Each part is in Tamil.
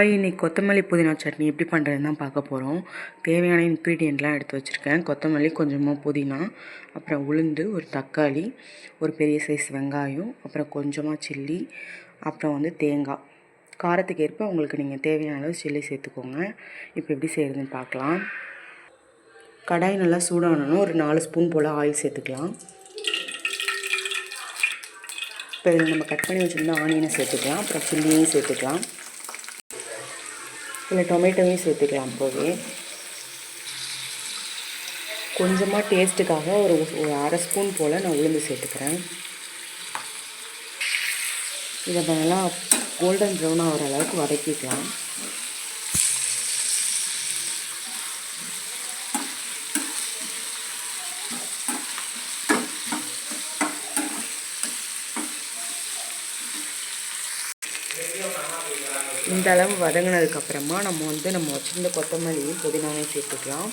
இன்னைக்கு கொத்தமல்லி புதினா சட்னி எப்படி பண்ணுறதுன்னு தான் பார்க்க போகிறோம். தேவையான இன்க்ரீடியண்ட்லாம் எடுத்து வச்சுருக்கேன். கொத்தமல்லி, கொஞ்சமாக புதினா, அப்புறம் உளுந்து, ஒரு தக்காளி, ஒரு பெரிய சைஸ் வெங்காயம், அப்புறம் கொஞ்சமாக சில்லி, அப்புறம் தேங்காய். காரத்துக்கு ஏற்ப உங்களுக்கு நீங்கள் தேவையான அளவு சில்லி சேர்த்துக்கோங்க. இப்போ எப்படி செய்கிறதுன்னு பார்க்கலாம். கடாய் நல்லா சூடானணும் ஒரு 4 ஸ்பூன் போல் ஆயில் சேர்த்துக்கலாம். இப்போ இதில் நம்ம கட் பண்ணி வச்சுருந்தா ஆனியனை சேர்த்துக்கலாம். அப்புறம் சில்லியையும் சேர்த்துக்கலாம். இல்லை டொமேட்டோவையும் சேர்த்துக்கலாம். போவே கொஞ்சமாக டேஸ்ட்டுக்காக ஒரு 1/2 ஸ்பூன் போல் நான் உளுந்து சேர்த்துக்கிறேன். இதை நல்லா கோல்டன் ப்ரௌன் ஆகிற அளவுக்கு வதக்கிக்கலாம். இந்த அளவு வதங்கினதுக்கப்புறமா நம்ம வச்சுருந்த கொத்தமல்லியும் புதினாவையும் சேர்த்துக்கலாம்.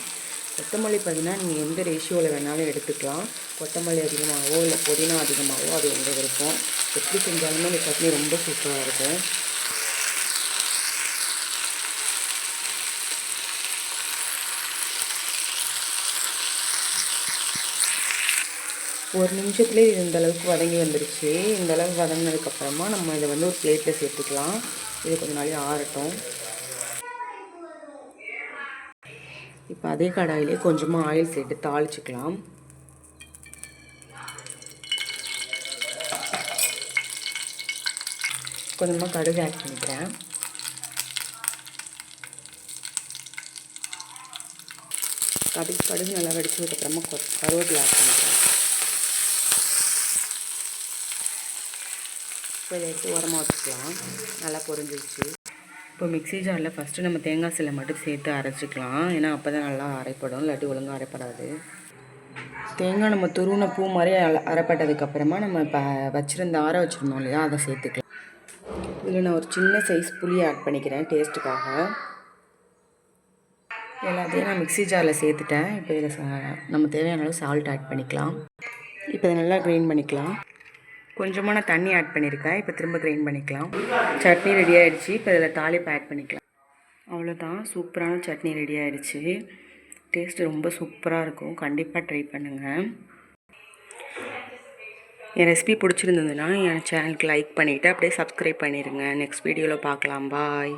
கொத்தமல்லி பார்த்திங்கன்னா நீங்கள் எந்த ரேஷியோவில் வேணாலும் எடுத்துக்கலாம். கொத்தமல்லி அதிகமாகவோ இல்லை புதினா அதிகமாகவோ அது உங்கள் விருப்பம். எப்படி செஞ்சாலுமே இந்த சட்னி ரொம்ப சூப்பராக இருக்கும். ஒரு நிமிஷத்துலேயே இது இந்தளவுக்கு வதங்கி வந்துருச்சு. இந்தளவுக்கு வதங்கினதுக்கப்புறமா நம்ம இதை ஒரு பிளேட்டில் சேர்த்துக்கலாம். இது கொஞ்சம் நாளைக்கு ஆறட்டும். இப்போ அதே கடாயிலே கொஞ்சமாக ஆயில் சேர்த்து தாளிச்சிக்கலாம். கொஞ்சமாக கடுகு ஆட் பண்ணிக்கிறேன். கடுகு நல்லா வெடிச்சதுக்கப்புறமா கருவேப்பிலை ஆட் பண்ணிக்கிறேன். இப்போ இதை எடுத்து உரமாக வச்சுக்கலாம். நல்லா பொரிஞ்சிருச்சு. இப்போ மிக்ஸி ஜாரில் ஃபஸ்ட்டு நம்ம தேங்காய் சில்லை மட்டும் சேர்த்து அரைச்சிக்கலாம். ஏன்னா அப்போ தான் நல்லா அரைப்படும், இல்லாட்டி ஒழுங்காக அரைப்படாது. தேங்காய் நம்ம துருவின பூ மாதிரி அரைப்பட்டதுக்கப்புறமா நம்ம இப்போ ஆற வச்சுருந்தோம் இல்லையா, அதை சேர்த்துக்கலாம். இதில் நான் ஒரு சின்ன சைஸ் புளி ஆட் பண்ணிக்கிறேன் டேஸ்ட்டுக்காக. எல்லாத்தையும் நான் மிக்ஸி ஜாரில் சேர்த்துட்டேன். இப்போ இதில் நம்ம தேவையான அளவு சால்ட் ஆட் பண்ணிக்கலாம். இப்போ இதை நல்லா கிரைண்ட் பண்ணிக்கலாம். கொஞ்சமாக நான் தண்ணி ஆட் பண்ணியிருக்கேன். இப்போ திரும்ப கிரைண்ட் பண்ணிக்கலாம். சட்னி ரெடி ஆகிடுச்சு. இப்போ இதில் தாளிப்பு ஆட் பண்ணிக்கலாம். அவ்வளோதான், சூப்பரான சட்னி ரெடி ஆகிடுச்சு. டேஸ்ட்டு ரொம்ப சூப்பராக இருக்கும். கண்டிப்பாக ட்ரை பண்ணுங்கள். என் ரெசிபி பிடிச்சிருந்ததுன்னா என் சேனலுக்கு லைக் பண்ணிவிட்டு அப்படியே சப்ஸ்கிரைப் பண்ணிடுங்க. நெக்ஸ்ட் வீடியோவில் பார்க்கலாம். பாய்.